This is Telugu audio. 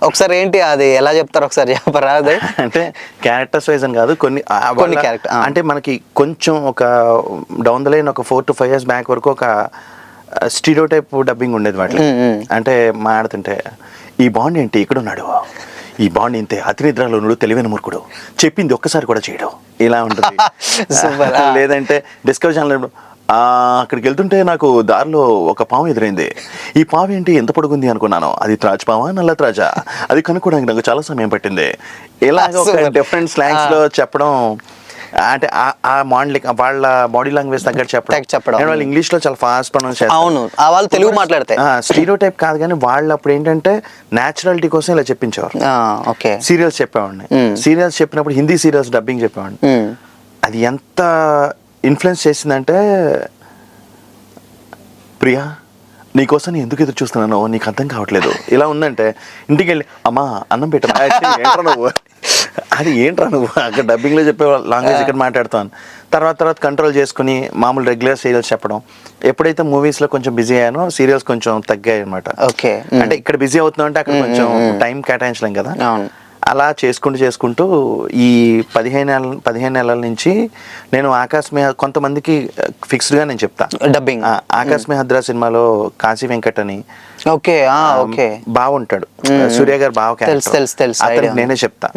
ఒకసారి ఏంటి అది ఎలా చెప్తారు ఒకసారి చెప్పరా? అది అంటే క్యారెక్టర్స్ వైజ్ అని కాదు, కొన్ని క్యారెక్టర్ అంటే మనకి కొంచెం ఒక డౌన్ ద లైన్ ఒక 4 to 5 years బ్యాక్ వరకు ఒక స్టీరియో టైప్ డబ్బింగ్ ఉండేది వాటిలో. అంటే మాట్లాడుతుంటే ఈ బాండ్ ఏంటి ఇక్కడ ఉన్నాడు, ఈ బాండ్ ఇంతే, అతి నిద్రలో ఉన్నాడు, తెలివైన మూర్ఖుడు, చెప్పింది ఒక్కసారి కూడా చేయడం, ఇలా ఉంటుంది. లేదంటే డిస్కవరీ ఛానల్ అక్కడికి వెళ్తుంటే నాకు దారిలో ఒక పాము ఎదురైంది, ఈ పాము ఏంటి ఎంత పొడుగుంది అనుకున్నాను, అది త్రాజ్ పామా నల్ల త్రాజా, అది కనుక్కోవడానికి నాకు చాలా సమయం పట్టింది. ఇలాగ ఒక డిఫరెంట్ స్లాంగ్స్ లో చెప్పడం, అంటే ఆ మోడలింగ్ వాళ్ళ బాడీ లాంగ్వేజ్ తగ్గట్టు చెప్పడం. వాళ్ళు ఇంగ్లీష్ లో చాలా ఫాస్ట్ ప్రొనౌన్స్ చేస్తారు. అవును, వాళ్ళు తెలుగు మాట్లాడతాయి. స్టీరియో టైప్ కాదు కానీ వాళ్ళు అప్పుడు ఏంటంటే నేచురాలిటీ కోసం ఇలా చెప్పించేవారు. ఓకే, సీరియల్స్ చెప్పేవాడిని, సీరియల్స్ చెప్పినప్పుడు హిందీ సీరియల్స్ డబ్బింగ్ చెప్పేవాడిని. అది ఎంత ఇన్ఫ్లుయెన్స్ చేసిందంటే, ప్రియా నీకోసం నేను ఎందుకు ఎదురు చూస్తున్నానో నీకు అర్థం కావట్లేదు, ఇలా ఉందంటే ఇంటికి వెళ్ళి అమ్మా అన్నం పెట్టా, ఏంట్రా నువ్వు, అది ఏంట్రా నువ్వు అక్కడ డబ్బింగ్లో చెప్పే లాంగ్వేజ్ ఇక్కడ మాట్లాడుతాను. తర్వాత కంట్రోల్ చేసుకుని మామూలు రెగ్యులర్ సీరియల్స్ చెప్పడం. ఎప్పుడైతే మూవీస్లో కొంచెం బిజీ అయ్యానో సీరియల్స్ కొంచెం తగ్గాయి అనమాట. ఓకే, అంటే ఇక్కడ బిజీ అవుతున్నాం అంటే అక్కడ కొంచెం టైం కేటాయించలేం కదా. అలా చేసుకుంటూ ఈ 15 నెలల నుంచి నేను ఆకాశ్ మెహ, కొంతమందికి ఫిక్స్డ్గా నేను చెప్తా డబ్బింగ్. ఆకాశ్ మెహద్రా సినిమాలో కాశీ వెంకట్ అని ఓకే ఓకే బాగుంటాడు, సూర్య గారు బాగా, తెలుసు నేనే చెప్తా